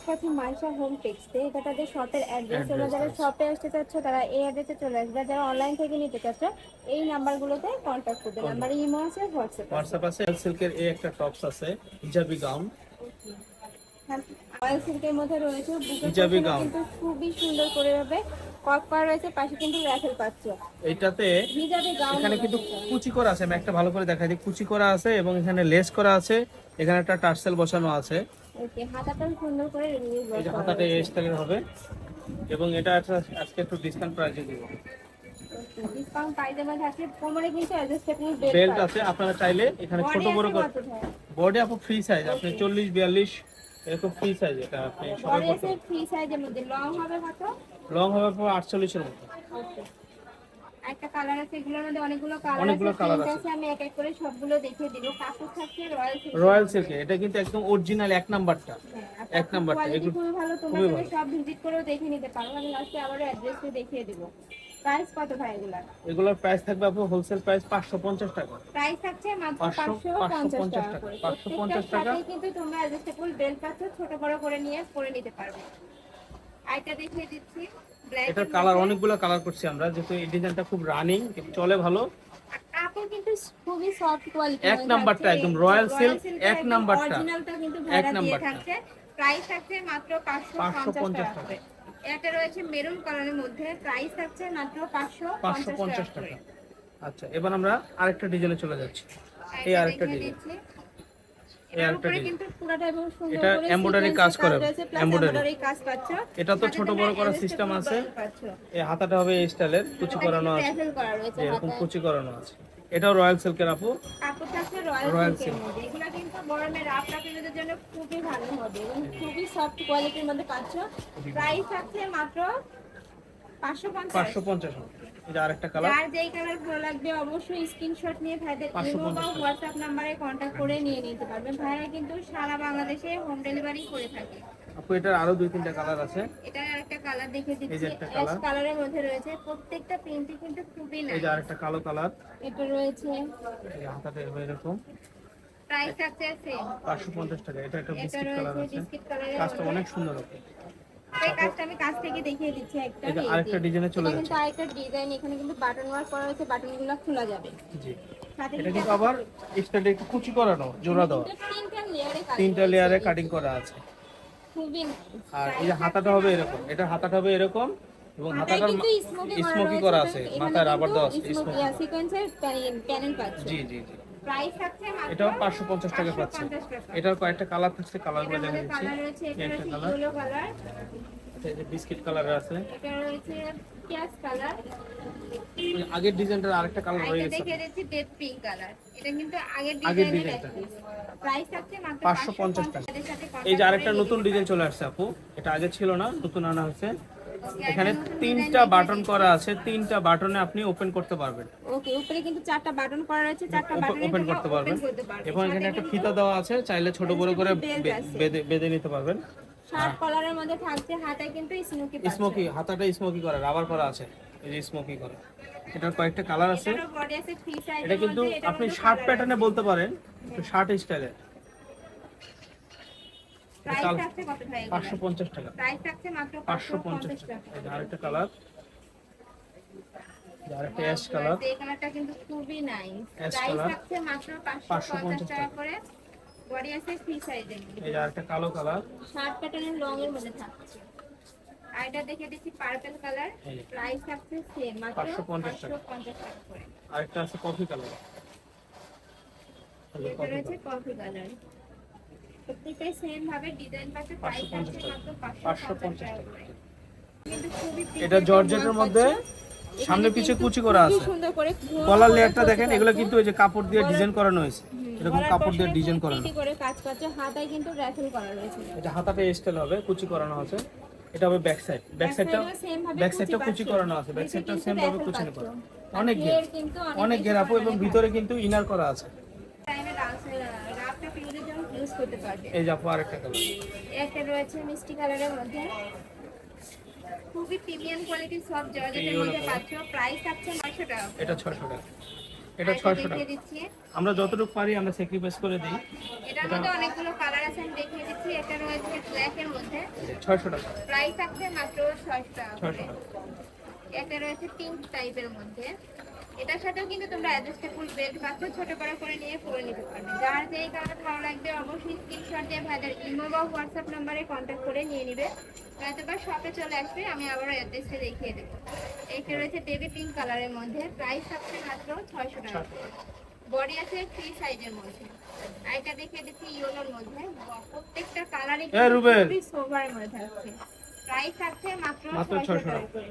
পাচ্ছি মাইশা হোম টেক্সটে। এটা তাদের শপের অ্যাড্রেস। তোমরা অ্যাড্রেস যারা আছে। শপে আসতে চাচ্ছ তারা এই অ্যাড্রেসে চলে আসবে। যারা অনলাইন থেকে নিতে চাচ্ছ এই নাম্বারগুলোতে কন্ট্যাক্ট করবে। নাম্বার ইমো আছে, হোয়াটসঅ্যাপ আছে। হোয়াটসঅ্যাপ আছে। সিল্কের এই একটা টপস আছে, হিজাবি গাউন। রয়্যাল সিল্কের মধ্যে রয়েছে, বুকের হিজাবি পোর্শনে গাউন কিন্তু খুবই সুন্দর করে ভাবে কপ করা রয়েছে, পাশে কিন্তু র্যাফেল পাচ্ছ। এইটাতে হিজাবি গাউন এখানে কিন্তু কুচি করা আছে, আমি একটা ভালো করে দেখাই দিই। কুচি করা আছে এবং এখানে লেস করা আছে, এখানে একটা টার্সেল বসানো আছে। ওকে, হাতাটা সুন্দর করে রিলিজ এই যে করা হাতাটা এই রয়েছে। স্টাইলের হবে এবং এটা আজকে একটু ডিসকাউন্ট প্রাইসে দিব। ডিসকাউন্ট প্রাইসের মধ্যে আছে। কোমরে কিন্তু অ্যাডজাস্টেবল বেল্ট আছে, আপনারা চাইলে এখানে ছোট বড় করে কত ভাই? বডি আপু ফ্রি সাইজ, আপনি 40 42 এরকম ফ্রি সাইজ, এটা আপনি সবাই বডি করতে আছে ফ্রি সাইজের মধ্যে। লং হবে কত? লং হবে আপু 48 এর মতো। ওকে, একটা কালার আছে, এগুলোর মধ্যে অনেকগুলো কালার আছে। অনেকগুলো কালার প্রিন্ট আছে। আছে, আমি এক এক করে সবগুলো দেখিয়ে দিব। কাপড় থাকছে রয়্যাল সিল্ক। রয়্যাল সিল্কে এটা কিন্তু একদম অরিজিনাল এক নাম্বারটা, এক নাম্বারটা। কোয়ালিটি এগুলো খুবই ভালো। তোমরা খুবই চাইলে ভালো। সব ভিজিট করেও দেখে নিতে পারো। আমি লাস্টে আবারও অ্যাড্রেসটা দেখিয়ে দিব। প্রাইস কত ভাই এগুলা? এগুলোর প্রাইস থাকবে আপু হোলসেল প্রাইস 550 টাকা। প্রাইস থাকছে মাত্র 550 টাকা করে। 550 প্রত্যেকটার টাকা। সাথে কিন্তু তোমরা অ্যাডজাস্টেবল বেল্ট পাচ্ছ, ছোট বড় করে নিয়ে পরে নিতে পারবে। আইটা দেখিয়ে দিচ্ছি, ব্ল্যাক এটার এর কালার মধ্যে। অনেকগুলো কালার করছি আমরা, যেহেতু এই ডিজাইনটা খুব রানিং, চলে ভালো। কাপড় কিন্তু খুবই সফট কোয়ালিটি, এক নাম্বারটা একদম রয়্যাল সিল্ক, এক নাম্বারটা, অরিজিনালটা কিন্তু এক ভাড়া দিয়ে নাম্বারটা। থাকছে। প্রাইস থাকছে মাত্র 550 550 টাকা টাকা। করে। এটা রয়েছে মেরুন কালারের মধ্যে, প্রাইস থাকছে মাত্র 550 550 টাকা করে। টাকা। আচ্ছা, এবার আমরা আরেকটা ডিজাইনে চলে যাচ্ছি। এই এটা আরেকটা দেখিয়ে ডিজাইন, দিচ্ছি। এই এটার আরেকটা উপরে ডিজাইন। কিন্তু পুরোটা এবং সুন্দর এটা করে এমব্রয়ডারি সিকোয়েন্সের কাজ করা, রয়েছে, প্লাস এমব্রয়ডারি। এমব্রয়ডারি কাজ পাচ্ছ। এটা তো ছোট বড় করার সিস্টেম আছে। এই হাতাটা হবে এই স্টাইলের, কুচি করানো আছে, ট্রাভেল করা রয়েছে এরকম হাতায়। কুচি করানো আছে। এটাও রয়্যাল সিল্কের আপু, কাপড় থাকছে রয়্যাল রয়্যাল সিল্কের সিল্ক। মধ্যে। এগুলো কিন্তু গরমে রাফ কাপড়ের জন্য খুবই ভালো হবে এবং খুবই সফট কোয়ালিটির মধ্যে পাচ্ছ। প্রাইস থাকছে মাত্র 550। 550। এটা আরেকটা কালার, যার যেই কালার ভালো লাগবে অবশ্যই স্ক্রিনশট নিয়ে ভাইদের ইমো বা 550 টাকা। হোয়াটসঅ্যাপ নম্বরে কন্ট্যাক্ট করে নিয়ে নিতে পারবেন। ভাইরা কিন্তু সারা বাংলাদেশে হোম ডেলিভারি করে থাকে। আপু এটার আরো 2 3টা কালার আছে। এটা একটা কালার দেখে এই দিচ্ছি, যে একটা অ্যাশ কালার, কালারের মধ্যে রয়েছে। প্রত্যেকটা প্রিন্টই কিন্তু খুবই এই নাইস। যে আরেকটা কালো কালার। এটা রয়েছে, এই যে হাতাটা এরকম, প্রাইস থাকছে সেম। 550 টাকা। এটা একটা এটা বিস্কিট কালার রয়েছে আছে, বিস্কিট কালারের কাজটা মধ্যে। অনেক সুন্দর হবে। এই কাজটা আমি কাছ থেকে দেখিয়ে দিচ্ছি একটা। এই যে আরেকটা ডিজাইনে চলে এটা যাচ্ছে। কিন্তু আরেকটা ডিজাইন, এখানে কিন্তু বাটন ওয়ার্ক করা হয়েছে, বাটনগুলো খোলা যাবে। জি, সাথে এটা কিন্তু আবার স্টাইলে একটু কুচি করানো, জোড়া দেওয়া, তিনটা লেয়ারে কাজ 3টা রয়েছে। লেয়ারে কাটিং করা আছে। খুবই আর এই যে হাতাটা হবে এরকম, এটা হাতাটা হবে এরকম এবং হাতায় হাতাটার কিন্তু স্মোকি করা আছে, এখানে মাথায় রাবার কিন্তু দেওয়া আছে স্মোকি। সিকোয়েন্সের প্যানেল পাচ্ছ। জি জি জি। প্রাইস থাকছে মাত্র এটাও 550 টাকা পাচ্ছে। 550 টাকা। এটার কয়েকটা কালার থাকছে, কালারগুলো এটার দেখা মধ্যে দিচ্ছি। কালার রয়েছে, এই এটা একটা রয়েছে কালার, ইয়েলো কালার, এই যে বিস্কিট কালারের আছে। এটা রয়েছে পিয়াজ কালার, ওই আগের ডিজাইনটার আরেকটা কালার রয়ে এটা গেছে। দেখিয়ে দিচ্ছি ডেড পিঙ্ক কালার। এটা কিন্তু আগের আগের ডিজাইনের ডিজাইনটা এক পিস। প্রাইস থাকছে মাত্র 550 টাকা। এর সাথে এই যে কন্টাক্ট আরেকটা করে নতুন নিতে ডিজাইন পারবেন। চলে আসছে আপু, এটা আগে ছিল না, নতুন আনা হয়েছে। ওকে, এখানে একটা নতুন 3টা ডিজাইন বাটন দেখিয়ে করা আছে, 3টা বাটনে আপনি ওপেন করতে পারবেন। ওকে, উপরে কিন্তু 4টা বাটন করা রয়েছে, 4টা বাটনে ওপেন তোমরা করতে ওপেন পারবেন করতে পারবে। এবং এখানে সাথে একটা কিন্তু ফিতা দেওয়া আছে, চাইলে ছোট বড় করে বেল্ট আছে। বেঁধে নিতে পারবেন। শার্ট কলারের মধ্যে থাকছে, হাতায় কিন্তু স্মোকি পাচ্ছ। স্মোকি, হাতাটা স্মোকি করা, রাবার করা আছে, এই যে স্মোকি করা। এটার কয়েকটা কালার আছে। এটারও বডি আছে ফ্রি সাইজের এটা কিন্তু মধ্যে। এটার আপনি মধ্যে শার্ট কালার প্যাটার্নে আছে। বলতে পারেন, একটু শার্ট স্টাইলের। প্রাইস থাকছে কত ভাই এগুলো? 550 টাকা। প্রাইস থাকছে মাত্র 550 550 টাকা। টাকা। এই যে আরেকটা কালার, আরেকটা অ্যাশ কালার, এই কালারটা কিন্তু খুবই নাইস। অ্যাশ প্রাইস কালার, থাকছে মাত্র 550 550 টাকা টাকা। করে। বডি আছে ফ্রি সাইজের মধ্যে। এই যে আরেকটা কালো কালার, শার্ট প্যাটার্নের লং এর মধ্যে থাকছে। আর এটা দেখে দিচ্ছি পার্পল কালার। এই যে প্রাইস থাকছে সেম মাত্র 550 টাকা। 550 টাকা করে। আরেকটা আছে কফি কালার, এটা রয়েছে কফি কালার। প্রত্যেকটাই সেম ভাবে ডিজাইন পাচ্ছে। প্রাইস 550 থাকছে টাকা। মাত্র 550 550 টাকা টাকা। করে। কিন্তু খুবই এটা জর্জেটের মধ্যে সামনে পিছে কুচি করা আছে। সুন্দর করে কলার লেয়ারটা দেখেন, এগুলো কিন্তু এই যে কাপড় দিয়ে ডিজাইন করানো হয়েছে, এরকম কাপড় দিয়ে ডিজাইন করানো। করে কাজ পাচ্ছে। হাতায় কিন্তু রাফেল করা রয়েছে। এটা হাতাটা স্টাইল হবে, কুচি করানো আছে। এটা হবে ব্যাক সাইড, ব্যাক সাইডটা কুচি করানো আছে, ব্যাক সাইডটা সেম ভাবে কুচি করা। অনেক ঘের, অনেক ঘের আপু, এবং ভিতরে কিন্তু ইনার করা আছে। টাইমে রাফটা পিউরের জন্য ইউজ করতে পারবে। এই যে আপু আরেকটা কালার, একটা রয়েছে মিষ্টি কালারের মধ্যে, খুবই প্রিমিয়াম কোয়ালিটির সব জর্জেটের মধ্যে পাচ্ছ। প্রাইস থাকছে 900 টাকা। এটা 600 টাকা। এটা আরেকটা 600 টাকা। দেখিয়ে দিচ্ছি। আমরা যতটুকু পারি আমরা স্যাক্রিফাইস করে দিই। এটার মধ্যে অনেকগুলো কালার আছে, আমি দেখিয়ে দিচ্ছি। এটা রয়েছে ব্ল্যাক এর মধ্যে, 600 টাকা। প্রাইস আছে মাত্র 600 টাকা 600 করে। টাকা। এটা রয়েছে পিঙ্ক টাইপের মধ্যে, এটার সাথেও কিন্তু তোমরা অ্যাডজাস্টেবল বেল্ট পাচ্ছ, ছোট বড় করে নিয়ে পরে নিতে পারবে। যার যেই কালার ভালো লাগবে অবশ্যই স্ক্রিনশট দিয়ে ভাইদের ইমো বা হোয়াটসঅ্যাপ নাম্বারে কন্ট্যাক্ট করে নিয়ে নিবে, নয়তোবা শপে চলে আসবে, আমি আবারও অ্যাড্রেসটা দেখিয়ে দেবো। এটা রয়েছে বেবি পিঙ্ক কালারের মধ্যে, প্রাইস আছে মাত্র 600 টাকা। বডি আছে ফ্রি সাইজের মধ্যে। আরেকটা দেখিয়ে দিচ্ছি ইয়েলোর মধ্যে, প্রত্যেকটা কালারই রুবেল। খুবই সোভার মধ্যে থাকছে। প্রাইস আছে মাত্র 600 টাকা করে।